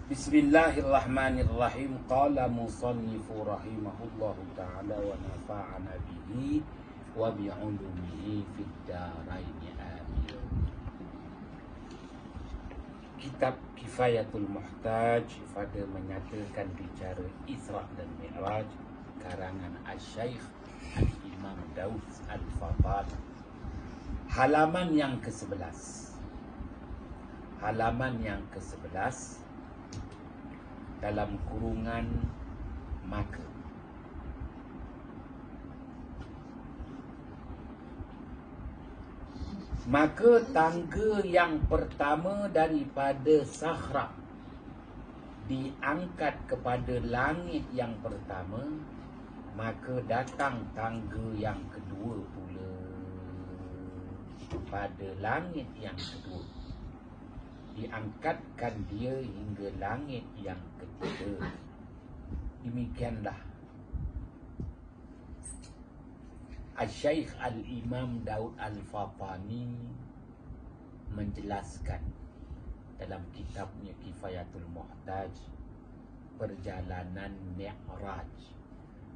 Bismillahirrahmanirrahim. Qala musannifu rahimahullahu ta'ala wa nafa'ana bihi wa bi'ulumihi fid daraini amin. Kitab Kifayatul Muhtaj pada menyatakan bicara Isra dan Mi'raj karangan Asy-Syaikh Al-Imam Daud Al-Fatani. Halaman yang ke-11. Halaman yang ke-11 dalam kurungan maka. Maka tangga yang pertama daripada Sahra diangkat kepada langit yang pertama, maka datang tangga yang kedua pula pada langit yang kedua. Diangkatkan dia hingga langit yang ketiga. Demikianlah Asy-Syaikh Al-Imam Daud Al-Fatani menjelaskan dalam kitabnya Kifayatul Muhtaj perjalanan Mi'raj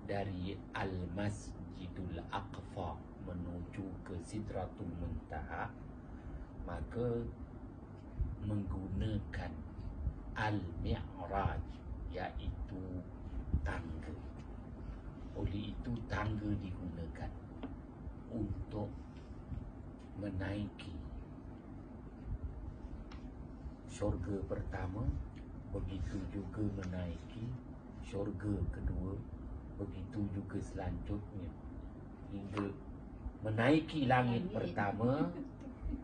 dari Al-Masjidul Aqsa menuju ke Sidratul Muntaha, maka menggunakan Al-Mi'raj, iaitu tangga. Oleh itu tangga digunakan untuk menaiki syurga pertama, begitu juga menaiki syurga kedua, begitu juga selanjutnya hingga menaiki langit pertama,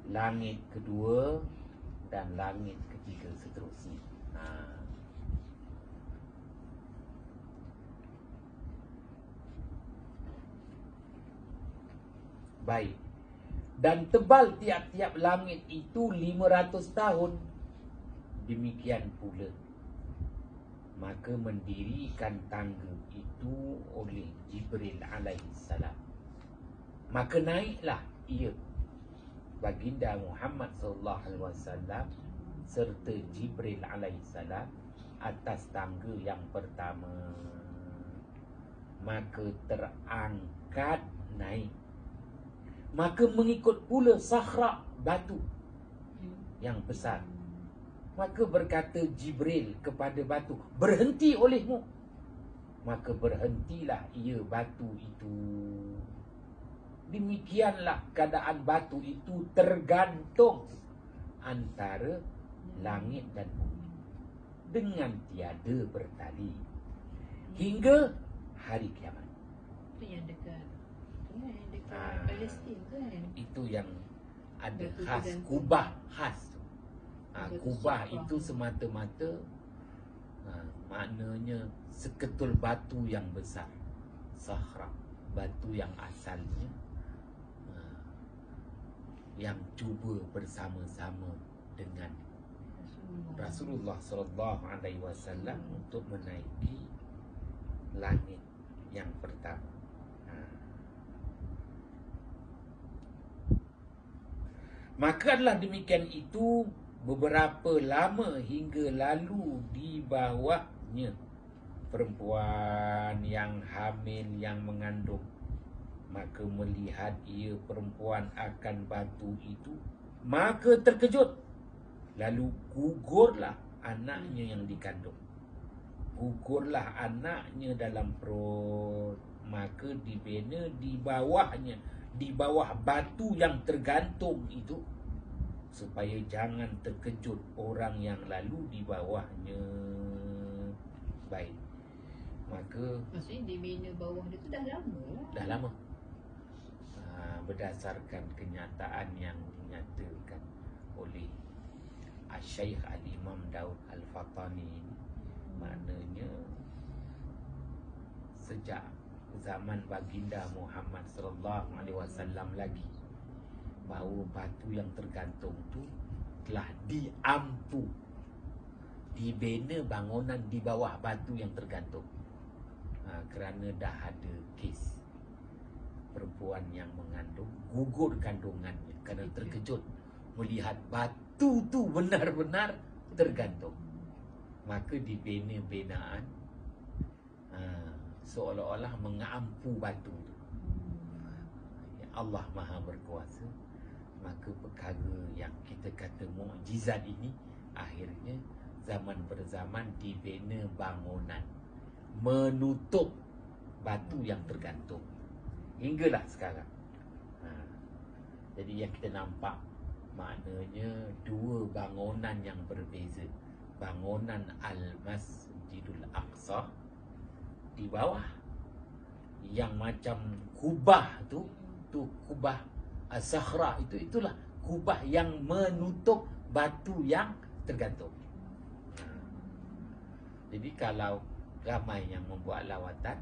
langit kedua dan langit ketiga seterusnya. Baik. Dan tebal tiap-tiap langit itu 500 tahun. Demikian pula maka mendirikan tangga itu oleh Jibril alaihissalam. Maka naiklah ia, baginda Muhammad sallallahu alaihi wasallam serta Jibril alaihissalam atas tangga yang pertama. Maka terangkat naik. Maka mengikut pula Sahra, batu yang besar. Maka berkata Jibril kepada batu, berhenti olehmu. Maka berhentilah ia batu itu. Demikianlah keadaan batu itu tergantung antara langit dan bumi dengan tiada bertali hingga hari kiamat. Itu yang dekat Palestin kan? Itu yang ada khas, kubah khas. Kubah itu semata-mata maknanya seketul batu yang besar, Sahra, batu yang asalnya yang cuba bersama-sama dengan Rasulullah sallallahu alaihi wasallam untuk menaiki langit yang pertama. Maka adalah demikian itu beberapa lama hingga lalu di bawahnya perempuan yang hamil yang mengandung. Maka melihat ia perempuan akan batu itu, maka terkejut. Lalu gugurlah anaknya yang dikandung. Gugurlah anaknya dalam perut. Maka dibina di bawahnya, di bawah batu yang tergantung itu, supaya jangan terkejut orang yang lalu di bawahnya. Baik. Maka maksudnya dibina bawah dia tu dah lama lah. Dah lama. Berdasarkan kenyataan yang dinyatakan oleh Asy-Syaikh Al-Imam Daud Al-Fatani, maknanya sejak zaman baginda Muhammad sallallahu alaihi wasallam lagi, bahawa batu yang tergantung tu telah diampu, dibina bangunan di bawah batu yang tergantung. Kerana dah ada kes perempuan yang mengandung gugur kandungannya kerana terkejut melihat batu tu benar-benar tergantung. maka dibina binaan seolah-olah mengampu batu tu. Allah Maha berkuasa. Maka perkara yang kita kata mukjizat ini akhirnya zaman berzaman dibina bangunan menutup batu yang tergantung hinggalah sekarang. Jadi yang kita nampak maknanya dua bangunan yang berbeza. Bangunan Al-Masjidul Aqsa di bawah, yang macam kubah tu kubah As-Sakhra, itulah kubah yang menutup batu yang tergantung. Jadi kalau ramai yang membuat lawatan,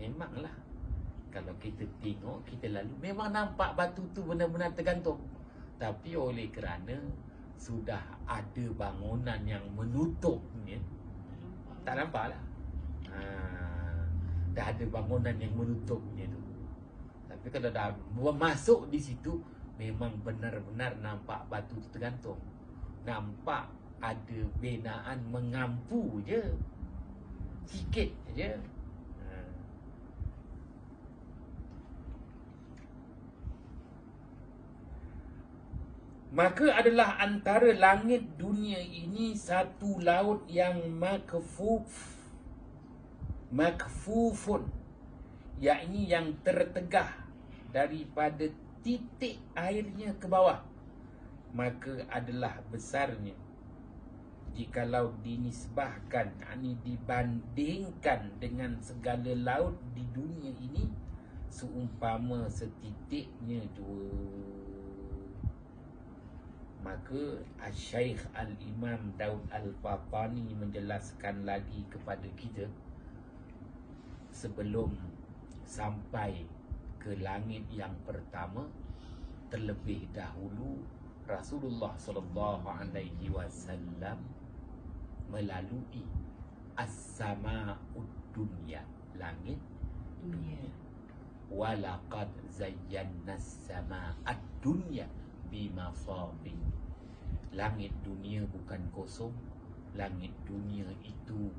memanglah kalau kita tengok, kita lalu, memang nampak batu tu benar-benar tergantung. Tapi oleh kerana sudah ada bangunan yang menutupnya, tak nampak lah. Dah ada bangunan yang menutupnya tu. Tapi kalau dah masuk di situ, memang benar-benar nampak batu tu tergantung. Nampak ada binaan mengampu je, sikit je. Maka adalah antara langit dunia ini satu laut yang makfufun, yakni yang tertegah daripada titik airnya ke bawah. Maka adalah besarnya jikalau dinisbahkan, yakni dibandingkan dengan segala laut di dunia ini, seumpama setitiknya jua. Maka Al-Syaikh Al-Imam Daud Al-Fatani menjelaskan lagi kepada kita, sebelum sampai ke langit yang pertama, terlebih dahulu Rasulullah SAW melalui as-sama'ud dunya, langit dunia. Walaqad zayyana as-sama'ad dunya bimasabih. Langit dunia bukan kosong. Langit dunia itu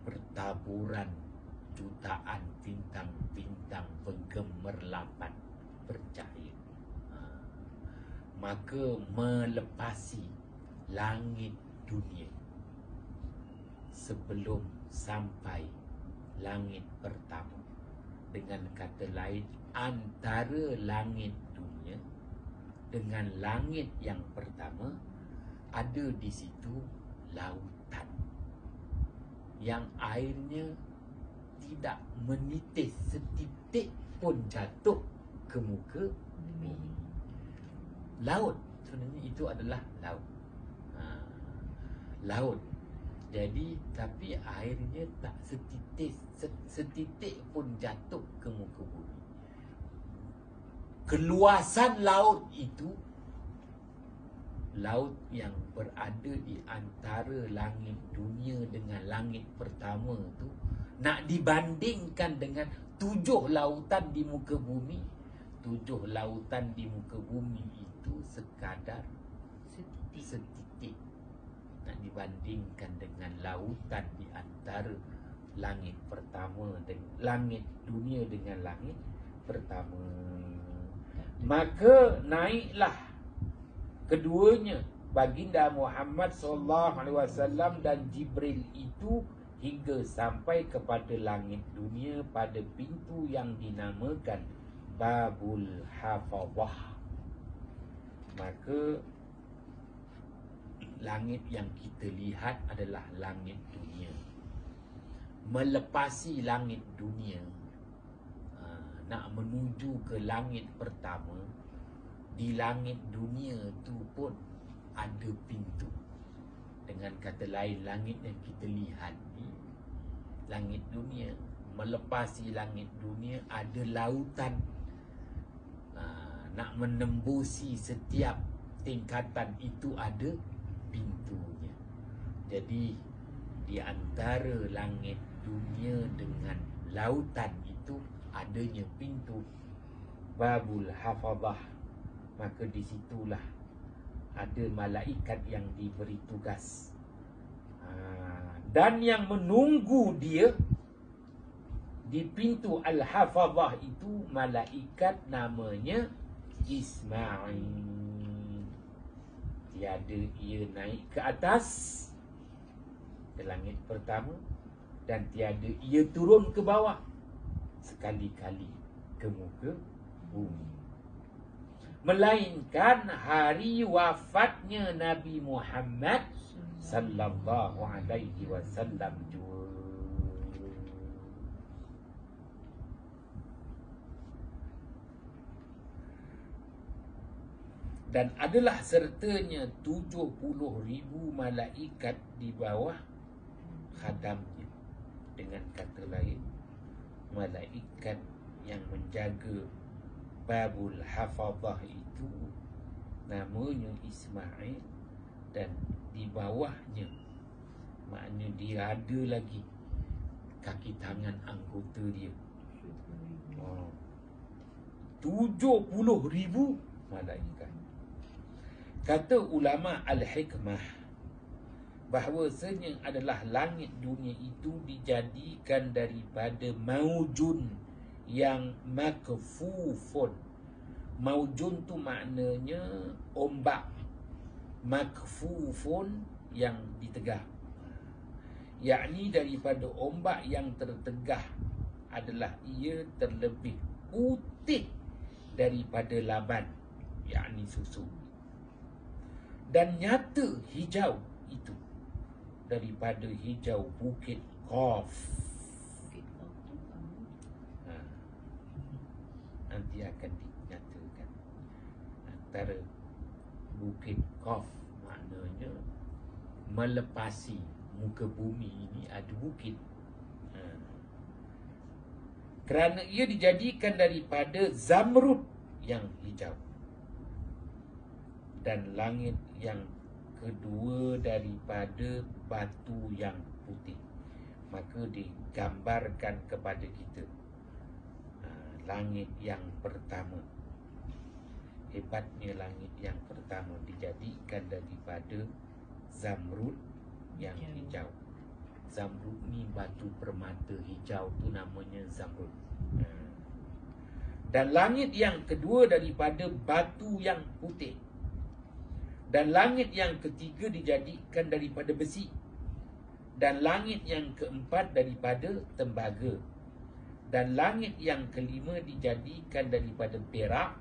bertaburan jutaan bintang-bintang penggemerlapan bercahaya. Maka melepasi langit dunia sebelum sampai langit pertama. Dengan kata lain, antara langit dunia dengan langit yang pertama ada di situ lautan yang airnya tidak menitis setitik pun jatuh ke muka bumi. Laut sebenarnya itu adalah laut. Laut. Jadi tapi airnya tak setitik pun jatuh ke muka bumi. Keluasan laut itu, laut yang berada di antara langit dunia dengan langit pertama tu, nak dibandingkan dengan 7 lautan di muka bumi. 7 lautan di muka bumi itu sekadar setitik. Nak dibandingkan dengan lautan di antara langit pertama dan langit dunia dengan langit pertama. Maka naiklah keduanya, baginda Muhammad SAW dan Jibril itu, hingga sampai kepada langit dunia pada pintu yang dinamakan Babul Hafadhah. Maka langit yang kita lihat adalah langit dunia. Melepasi langit dunia, nak menuju ke langit pertama, di langit dunia tu pun ada pintu. Dengan kata lain, langit yang kita lihat ni, langit dunia, melepasi langit dunia ada lautan. Nak menembusi setiap tingkatan itu ada pintunya. Jadi di antara langit dunia dengan lautan itu adanya pintu Babul Hafadhah. Maka disitulah ada malaikat yang diberi tugas Dan yang menunggu dia di pintu Al-Hafazah itu malaikat namanya Ismail. Tiada ia naik ke atas ke langit pertama, dan tiada ia turun ke bawah sekali-kali ke muka bumi, melainkan hari wafatnya Nabi Muhammad sallallahu alaihi wasallam jua. Dan adalah sertanya 70,000 malaikat di bawah khadamnya. Dengan kata lain, malaikat yang menjaga Babul Hafazah itu namanya Ismail, dan di bawahnya, maknanya dia ada lagi kaki tangan anggota dia. 70,000 malaikat. Kata ulama Al-Hikmah bahawasanya adalah langit dunia itu dijadikan daripada maujun yang makfufun. Maujun tu maknanya ombak, makfufun yang ditegah, yakni daripada ombak yang tertegah adalah ia terlebih putih daripada laban, yakni susu, dan nyata hijau itu daripada hijau Bukit Qaf. Nanti akan dinyatakan antara Bukit Qaf, maknanya melepasi muka bumi ini ada bukit. Kerana ia dijadikan daripada zamrud yang hijau, dan langit yang kedua daripada batu yang putih, maka digambarkan kepada kita langit yang pertama. Hebatnya langit yang pertama dijadikan daripada zamrud yang hijau. Zamrud ni batu permata hijau tu namanya zamrud. Dan langit yang kedua daripada batu yang putih. Dan langit yang ketiga dijadikan daripada besi. Dan langit yang keempat daripada tembaga. Dan langit yang kelima dijadikan daripada perak.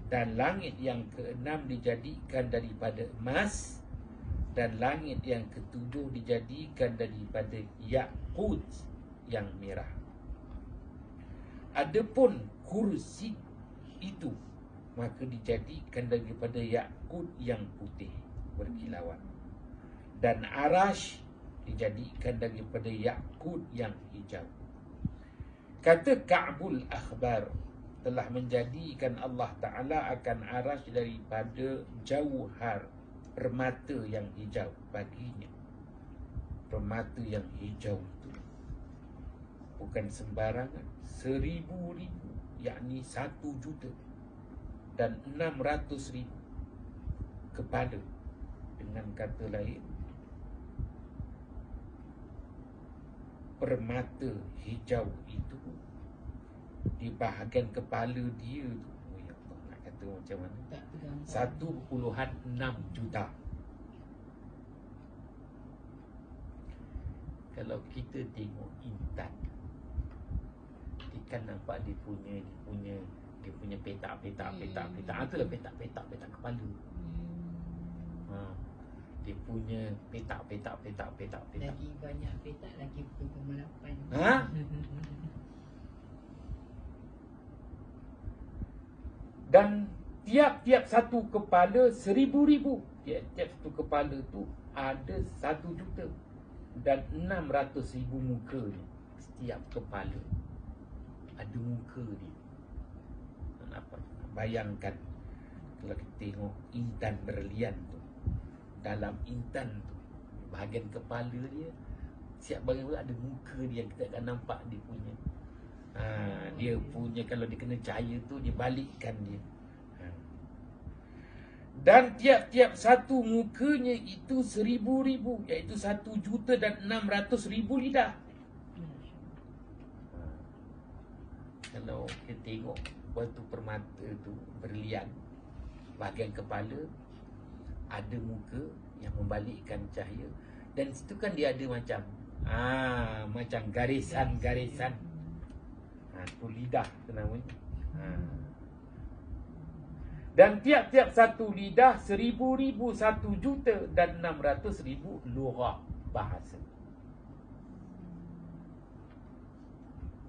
Dan langit yang keenam dijadikan daripada emas. Dan langit yang ketujuh dijadikan daripada yakut yang merah. Adapun kursi itu maka dijadikan daripada yakut yang putih berkilauan, dan arash dijadikan daripada yakut yang hijau. Kata Ka'bul Akhbar, telah menjadikan Allah Ta'ala akan arash daripada jauhar permata yang hijau baginya. Permata yang hijau itu bukan sembarangan, 1,000,000, yakni 1 juta dan 600,000 kepala. Dengan kata lain, permata hijau itu di bahagian kepala dia tu, oh ya Allah, nak kata macam mana, 1.6 juta. Kalau kita tengok intan, ikan nampak dia punya petak. Itulah petak kepala. Dia punya petak. Lagi banyak petak, lagi 2,8. Dan tiap-tiap satu kepala 1,000,000. Tiap-tiap satu kepala tu ada 1 juta dan 600,000 muka ni. Setiap kepala ada muka dia. Apa? Bayangkan kalau kita tengok intan berlian tu, dalam intan tu bahagian kepala dia siap bagian ada muka dia, kita akan nampak dia punya. Dia punya, kalau dia kena cahaya tu dia balikkan dia. Dan tiap-tiap satu mukanya itu 1000 iaitu 1.600.000 lidah. Kalau kita tengok batu permata tu berlian, bahagian kepala ada muka yang membalikkan cahaya, dan situ kan dia ada macam garisan-garisan. Tu lidah tu namanya. Dan tiap-tiap satu lidah 1000, 1.600.000 lughah bahasa.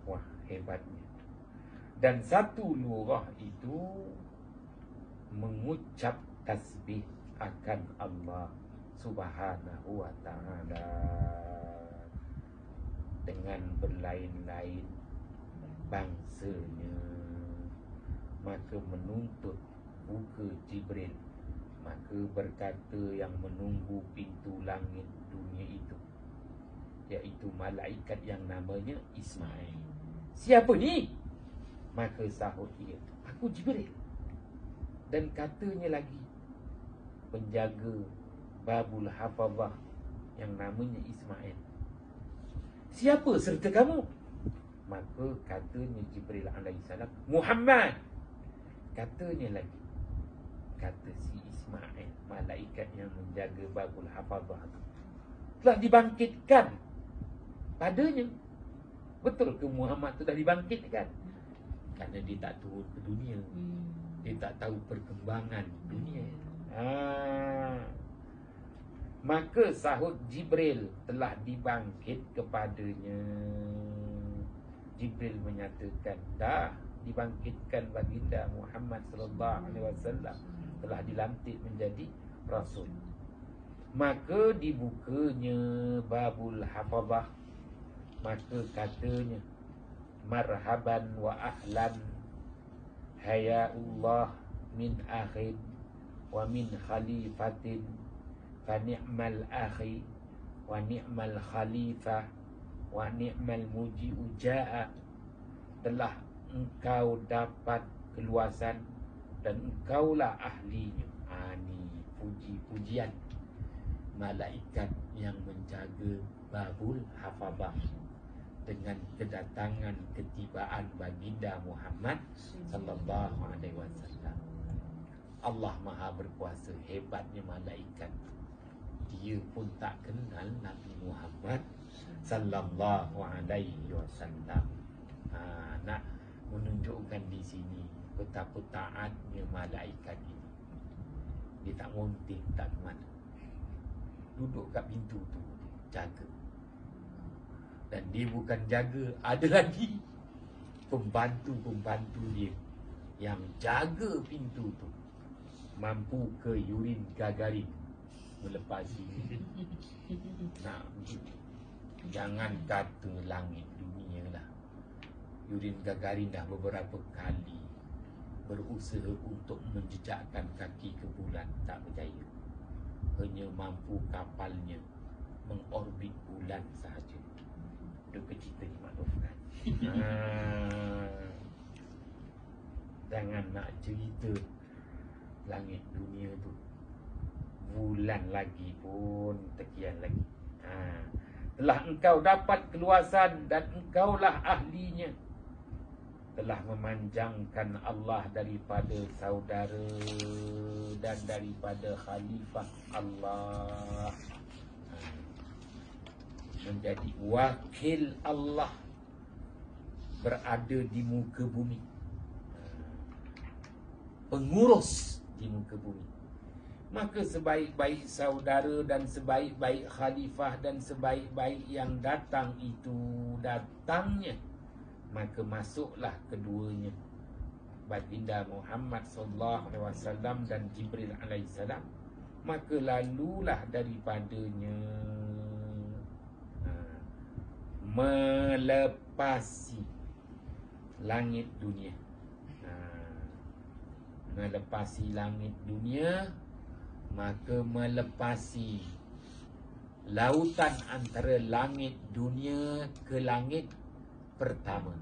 Wah, hebatnya. Dan satu lughah itu mengucap tasbih akan Allah Subhanahu wa ta'ala dengan berlain-lain bangsanya. Maka menuntut buka Jibril, maka berkata yang menunggu pintu langit dunia itu, iaitu malaikat yang namanya Ismail. Siapa ni? Maka sahut dia, aku Jibril. Dan katanya lagi, penjaga Babul Hafazah yang namanya Ismail. Siapa serta kamu? Maka katanya Jibril alaihissalam, Muhammad. Katanya lagi, kata si Ismail, malaikat yang menjaga Babul Hafazah telah dibangkitkan padanya. Betul ke Muhammad tu dah dibangkitkan? Kerana dia tak turun ke dunia, dia tak tahu perkembangan dunia. Maka sahut Jibril, telah dibangkit kepadanya. Jibril menyatakan, dah dibangkitkan baginda Muhammad sallallahu alaihi wasallam, telah dilantik menjadi rasul. Maka dibukanya Babul Hafazah, maka katanya, marhaban wa ahlan hayaullah min akhin wa min khalifatin, fa ni'mal akhi wa ni'mal khalifah wa ni'mal muji'u ja'a. Telah engkau dapat keluasan dan engkaulah ahlinya. Ni puji-pujian malaikat yang menjaga Babul Hafazah dengan kedatangan ketibaan baginda Muhammad sallallahu alaihi wasallam. Allah Maha berkuasa, hebatnya malaikat. Dia pun tak kenal Nabi Muhammad sallallahu alaihi wasallam. Nak menunjukkan di sini betapa taatnya malaikat ini. Dia tak ngonting, tak ke mana. Duduk kat pintu tu, jaga. Dan dia bukan jaga, ada lagi pembantu-pembantu dia yang jaga pintu tu. Mampu ke Yurin Gagarin melepasi. Nah, jangan kata langit dunia lah. Yurin Gagarin dah beberapa kali berusaha untuk menjejakkan kaki ke bulan, tak berjaya. Hanya mampu kapalnya mengorbit bulan sahaja. Duka cita dimaklumkan. Jangan nak cerita langit dunia tu, bulan lagi pun tekian lagi. Telah engkau dapat keluasan dan engkaulah ahlinya. Telah memanjangkan Allah daripada saudara dan daripada khalifah Allah, menjadi wakil Allah, berada di muka bumi, pengurus di muka bumi. Maka sebaik-baik saudara dan sebaik-baik khalifah dan sebaik-baik yang datang itu datangnya, maka masuklah keduanya, baginda Muhammad sallallahu alaihi wasallam dan Jibril alaihi salam. Maka lalulah daripadanya melepasi langit dunia. Melepasi langit dunia, maka melepasi lautan antara langit dunia ke langit pertama.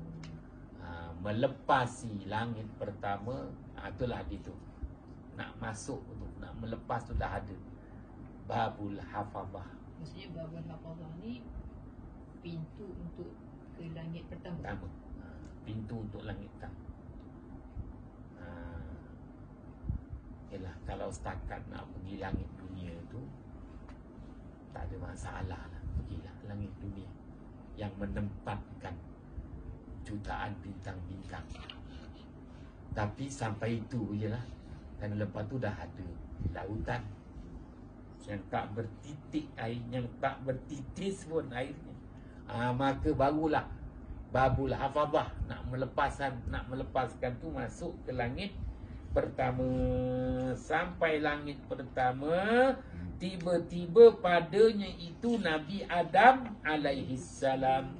Melepasi langit pertama, itulah itu nak masuk tu. nak melepas tu dah ada. Babul hafazah. Maksudnya babul hafazah ni pintu untuk ke langit pertama. Pertama. Pintu untuk langit pertama. Yalah, kalau setakat nak pergi langit dunia tu tak ada masalah lah. Pergilah langit dunia yang menempatkan jutaan bintang-bintang. Tapi sampai itu je lah. Dan lepas tu dah ada lautan yang tak bertitik air, yang tak bertitis pun airnya. Maka barulah babul hafazah, nak melepaskan tu masuk ke langit pertama. Sampai langit pertama, tiba-tiba padanya itu Nabi Adam alaihissalam,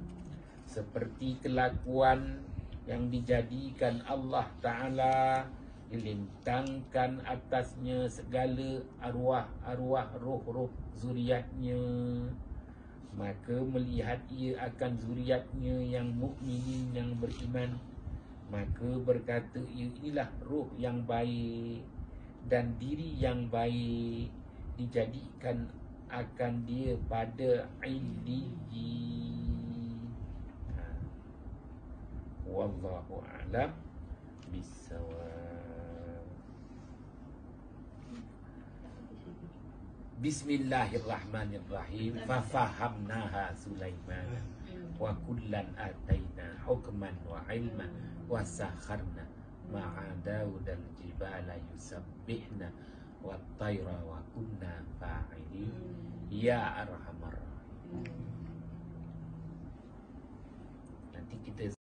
seperti kelakuan yang dijadikan Allah Ta'ala, dilintangkan atasnya segala arwah-arwah, roh-roh zuriatnya. Maka melihat ia akan zuriatnya yang mukminin, yang beriman, maka berkata ia, inilah roh yang baik dan diri yang baik, dijadikan akan dia pada illiyin. Wallahu a'lam bissawab. Bismillahirrahmanirrahim. Fafahamnaha Sulaiman wa kullan ataina hukman wa ilman wa sakharna ma'a Daud al-jibala yusabbihna wa tayra wa kunna fa'ilin ya arhamar rahim. Nanti kita